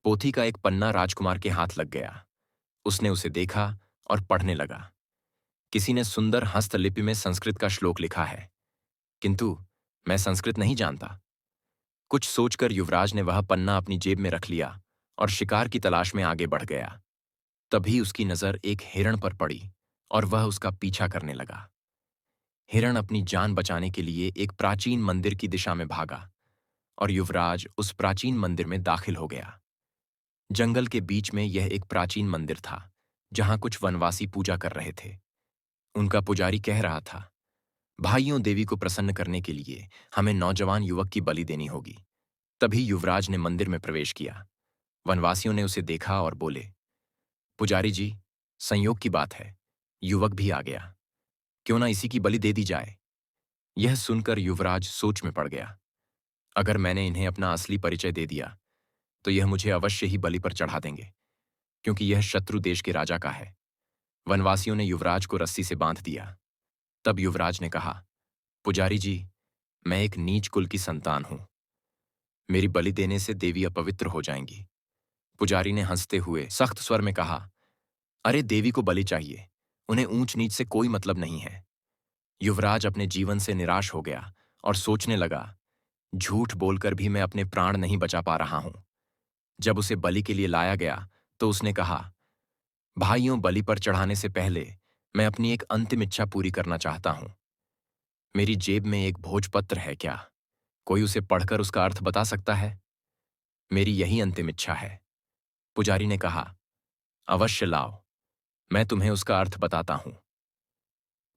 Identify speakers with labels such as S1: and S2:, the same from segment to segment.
S1: पोथी का एक पन्ना राजकुमार के हाथ लग गया। उसने उसे देखा और पढ़ने लगा। किसी ने सुंदर हस्तलिपि में संस्कृत का श्लोक लिखा है, किंतु मैं संस्कृत नहीं जानता। कुछ सोचकर युवराज ने वह पन्ना अपनी जेब में रख लिया और शिकार की तलाश में आगे बढ़ गया। तभी उसकी नजर एक हिरण पर पड़ी और वह उसका पीछा करने लगा। हिरण अपनी जान बचाने के लिए एक प्राचीन मंदिर की दिशा में भागा और युवराज उस प्राचीन मंदिर में दाखिल हो गया। जंगल के बीच में यह एक प्राचीन मंदिर था, जहां कुछ वनवासी पूजा कर रहे थे। उनका पुजारी कह रहा था, भाइयों, देवी को प्रसन्न करने के लिए हमें नौजवान युवक की बलि देनी होगी। तभी युवराज ने मंदिर में प्रवेश किया। वनवासियों ने उसे देखा और बोले, पुजारी जी, संयोग की बात है, युवक भी आ गया। क्यों ना इसी की बलि दे दी जाए। यह सुनकर युवराज सोच में पड़ गया। अगर मैंने इन्हें अपना असली परिचय दे दिया तो यह मुझे अवश्य ही बलि पर चढ़ा देंगे, क्योंकि यह शत्रु देश के राजा का है। वनवासियों ने युवराज को रस्सी से बांध दिया। तब युवराज ने कहा, पुजारी जी, मैं एक नीच कुल की संतान हूं। मेरी बलि देने से देवी अपवित्र हो जाएंगी। पुजारी ने हंसते हुए सख्त स्वर में कहा, अरे, देवी को बलि चाहिए, उन्हें ऊंच नीच से कोई मतलब नहीं है। युवराज अपने जीवन से निराश हो गया और सोचने लगा, झूठ बोलकर भी मैं अपने प्राण नहीं बचा पा रहा हूं। जब उसे बलि के लिए लाया गया तो उसने कहा, भाइयों, बलि पर चढ़ाने से पहले मैं अपनी एक अंतिम इच्छा पूरी करना चाहता हूं। मेरी जेब में एक भोजपत्र है, क्या कोई उसे पढ़कर उसका अर्थ बता सकता है? मेरी यही अंतिम इच्छा है। पुजारी ने कहा, अवश्य लाओ, मैं तुम्हें उसका अर्थ बताता हूं।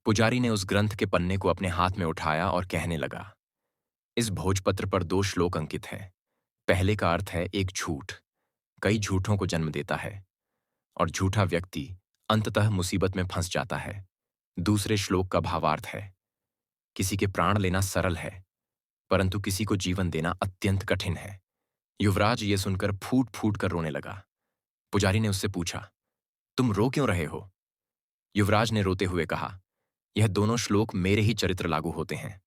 S1: पुजारी ने उस ग्रंथ के पन्ने को अपने हाथ में उठाया और कहने लगा, इस भोजपत्र पर 2 श्लोक अंकित हैं। पहले का अर्थ है, एक झूठ कई झूठों को जन्म देता है और झूठा व्यक्ति अंततः मुसीबत में फंस जाता है। दूसरे श्लोक का भावार्थ है, किसी के प्राण लेना सरल है, परंतु किसी को जीवन देना अत्यंत कठिन है। युवराज ये सुनकर फूट फूट कर रोने लगा। पुजारी ने उससे पूछा, तुम रो क्यों रहे हो? युवराज ने रोते हुए कहा, यह दोनों श्लोक मेरे ही चरित्र लागू होते हैं।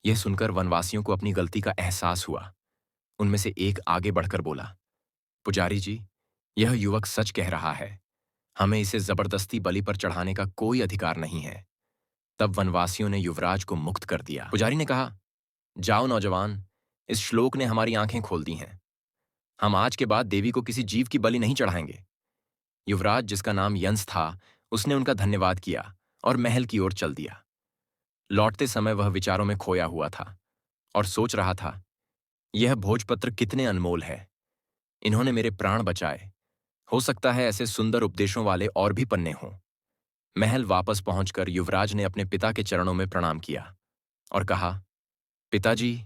S1: यह सुनकर वनवासियों को अपनी गलती का एहसास हुआ। उनमें से एक आगे बढ़कर बोला, पुजारी जी, यह युवक सच कह रहा है, हमें इसे जबरदस्ती बलि पर चढ़ाने का कोई अधिकार नहीं है। तब वनवासियों ने युवराज को मुक्त कर दिया। पुजारी ने कहा, जाओ नौजवान, इस श्लोक ने हमारी आंखें खोल दी हैं। हम आज के बाद देवी को किसी जीव की बलि नहीं चढ़ाएंगे। युवराज, जिसका नाम यंस था, उसने उनका धन्यवाद किया और महल की ओर चल दिया। लौटते समय वह विचारों में खोया हुआ था और सोच रहा था, यह भोजपत्र कितने अनमोल है। इन्होंने मेरे प्राण बचाए। हो सकता है ऐसे सुंदर उपदेशों वाले और भी पन्ने हों। महल वापस पहुंचकर युवराज ने अपने पिता के चरणों में प्रणाम किया और कहा, पिताजी,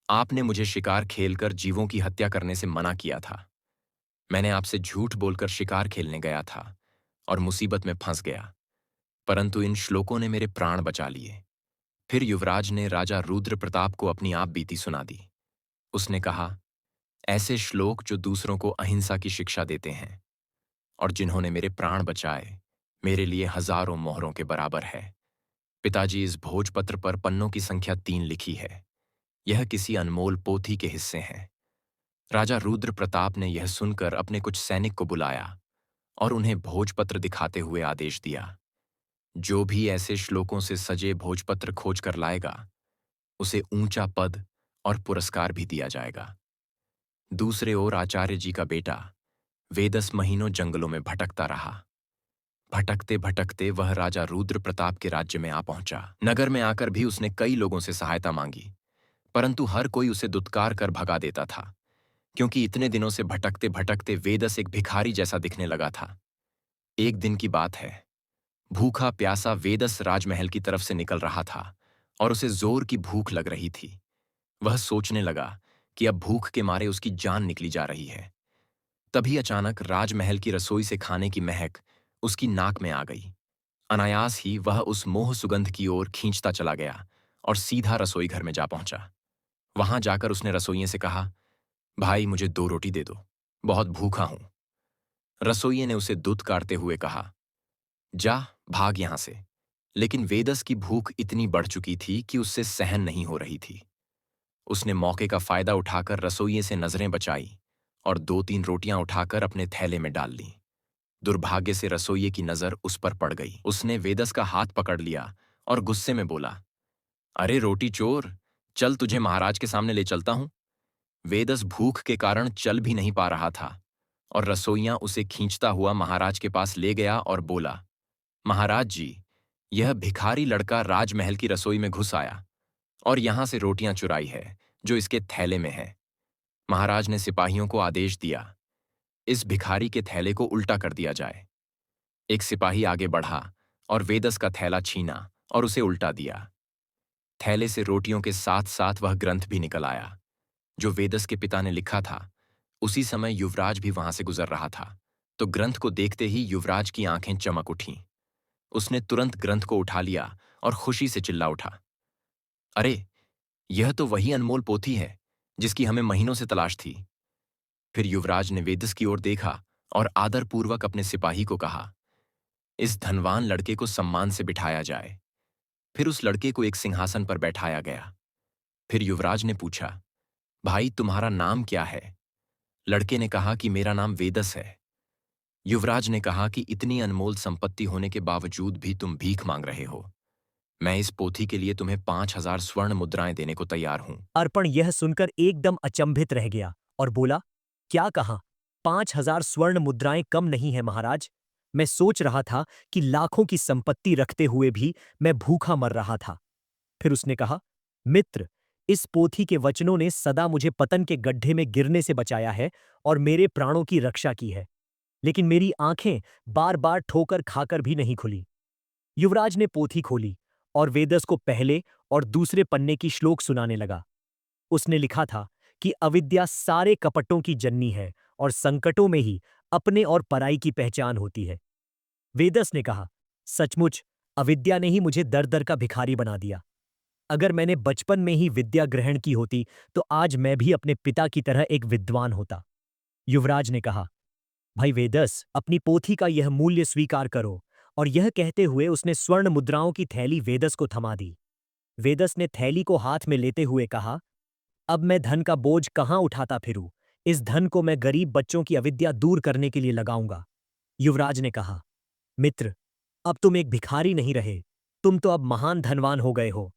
S1: आपने मुझे शिकार खेलकर जीवों की हत्या करने से मना किया था। मैंने आपसे झूठ बोलकर शिकार खेलने गया था और मुसीबत में फंस गया, परंतु इन श्लोकों ने मेरे प्राण बचा लिए। फिर युवराज ने राजा रुद्र प्रताप को अपनी आप बीती सुना दी। उसने कहा, ऐसे श्लोक जो दूसरों को अहिंसा की शिक्षा देते हैं और जिन्होंने मेरे प्राण बचाए, मेरे लिए हजारों मोहरों के बराबर है। पिताजी, इस भोजपत्र पर पन्नों की संख्या 3 लिखी है। यह किसी अनमोल पोथी के हिस्से हैं। राजा रुद्र प्रताप ने यह सुनकर अपने कुछ सैनिक को बुलाया और उन्हें भोजपत्र दिखाते हुए आदेश दिया, जो भी ऐसे श्लोकों से सजे भोजपत्र खोज कर लाएगा, उसे ऊंचा पद और पुरस्कार भी दिया जाएगा। दूसरे ओर आचार्य जी का बेटा वेदस महीनों जंगलों में भटकता रहा। भटकते भटकते वह राजा रुद्र प्रताप के राज्य में आ पहुंचा। नगर में आकर भी उसने कई लोगों से सहायता मांगी, परंतु हर कोई उसे दुत्कार कर भगा देता था, क्योंकि इतने दिनों से भटकते भटकते वेदस एक भिखारी जैसा दिखने लगा था। एक दिन की बात है, भूखा प्यासा वेदस राजमहल की तरफ से निकल रहा था और उसे जोर की भूख लग रही थी। वह सोचने लगा कि अब भूख के मारे उसकी जान निकली जा रही है। तभी अचानक राजमहल की रसोई से खाने की महक उसकी नाक में आ गई। अनायास ही वह उस मोह सुगंध की ओर खींचता चला गया और सीधा रसोई घर में जा पहुंचा। वहां जाकर उसने रसोइये से कहा, भाई, मुझे 2 रोटी दे दो, बहुत भूखा हूं। रसोइये ने उसे दुत्कारते हुए कहा, जा, भाग यहां से। लेकिन वेदस की भूख इतनी बढ़ चुकी थी कि उससे सहन नहीं हो रही थी। उसने मौके का फायदा उठाकर रसोइये से नजरें बचाई और 2-3 रोटियां उठाकर अपने थैले में डाल ली। दुर्भाग्य से रसोइये की नजर उस पर पड़ गई। उसने वेदस का हाथ पकड़ लिया और गुस्से में बोला, अरे रोटी चोर, चल तुझे महाराज के सामने ले चलता हूं। वेदस भूख के कारण चल भी नहीं पा रहा था और रसोइया उसे खींचता हुआ महाराज के पास ले गया और बोला, महाराज जी, यह भिखारी लड़का राजमहल की रसोई में घुस आया और यहां से रोटियां चुराई है जो इसके थैले में है। महाराज ने सिपाहियों को आदेश दिया, इस भिखारी के थैले को उल्टा कर दिया जाए। एक सिपाही आगे बढ़ा और वेदस का थैला छीना और उसे उल्टा दिया। थैले से रोटियों के साथ साथ वह ग्रंथ भी निकल आया जो वेदस के पिता ने लिखा था। उसी समय युवराज भी वहां से गुजर रहा था, तो ग्रंथ को देखते ही युवराज की आंखें चमक उठीं। उसने तुरंत ग्रंथ को उठा लिया और खुशी से चिल्ला उठा, अरे, यह तो वही अनमोल पोथी है जिसकी हमें महीनों से तलाश थी। फिर युवराज ने वेदस की ओर देखा और आदरपूर्वक अपने सिपाही को कहा, इस धनवान लड़के को सम्मान से बिठाया जाए। फिर उस लड़के को एक सिंहासन पर बैठाया गया। फिर युवराज ने पूछा, भाई तुम्हारा नाम क्या है? लड़के ने कहा कि मेरा नाम वेदस है। युवराज ने कहा कि इतनी अनमोल संपत्ति होने के बावजूद भी तुम भीख मांग रहे हो। मैं इस पोथी के लिए तुम्हें 5,000 स्वर्ण मुद्राएं देने को तैयार हूं।
S2: अर्पण यह सुनकर एकदम अचंभित रह गया और बोला, क्या कहा? 5,000 स्वर्ण मुद्राएं कम नहीं है महाराज। मैं सोच रहा था कि लाखों की संपत्ति रखते हुए भी मैं भूखा मर रहा था। फिर उसने कहा, मित्र, इस पोथी के वचनों ने सदा मुझे पतन के गड्ढे में गिरने से बचाया है और मेरे प्राणों की रक्षा की है, लेकिन मेरी आंखें बार बार ठोकर खाकर भी नहीं खुली। युवराज ने पोथी खोली और वेदस को पहले और दूसरे पन्ने की श्लोक सुनाने लगा। उसने लिखा था कि अविद्या सारे कपटों की जननी है और संकटों में ही अपने और पराई की पहचान होती है। वेदस ने कहा, सचमुच अविद्या ने ही मुझे दर दर का भिखारी बना दिया। अगर मैंने बचपन में ही विद्या ग्रहण की होती तो आज मैं भी अपने पिता की तरह एक विद्वान होता। युवराज ने कहा, भाई वेदस, अपनी पोथी का यह मूल्य स्वीकार करो। और यह कहते हुए उसने स्वर्ण मुद्राओं की थैली वेदस को थमा दी। वेदस ने थैली को हाथ में लेते हुए कहा, अब मैं धन का बोझ कहां उठाता फिरूं? इस धन को मैं गरीब बच्चों की अविद्या दूर करने के लिए लगाऊंगा। युवराज ने कहा, मित्र, अब तुम एक भिखारी नहीं रहे, तुम तो अब महान धनवान हो गए हो।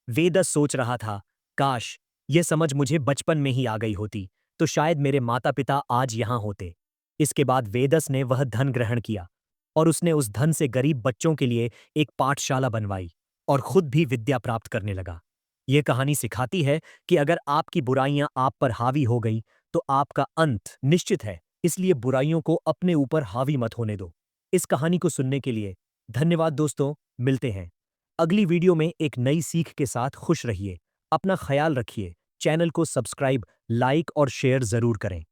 S2: वेदस सोच रहा था, काश यह समझ मुझे बचपन में ही आ गई होती, तो शायद मेरे माता पिता आज यहां होते। इसके बाद वेदस ने वह धन ग्रहण किया और उसने उस धन से गरीब बच्चों के लिए एक पाठशाला बनवाई और खुद भी विद्या प्राप्त करने लगा। यह कहानी सिखाती है कि अगर आपकी बुराइयां आप पर हावी हो गई तो आपका अंत निश्चित है, इसलिए बुराइयों को अपने ऊपर हावी मत होने दो। इस कहानी को सुनने के लिए धन्यवाद दोस्तों, मिलते हैं अगली वीडियो में एक नई सीख के साथ। खुश रहिए, अपना ख्याल रखिए, चैनल को सब्सक्राइब, लाइक और शेयर जरूर करें।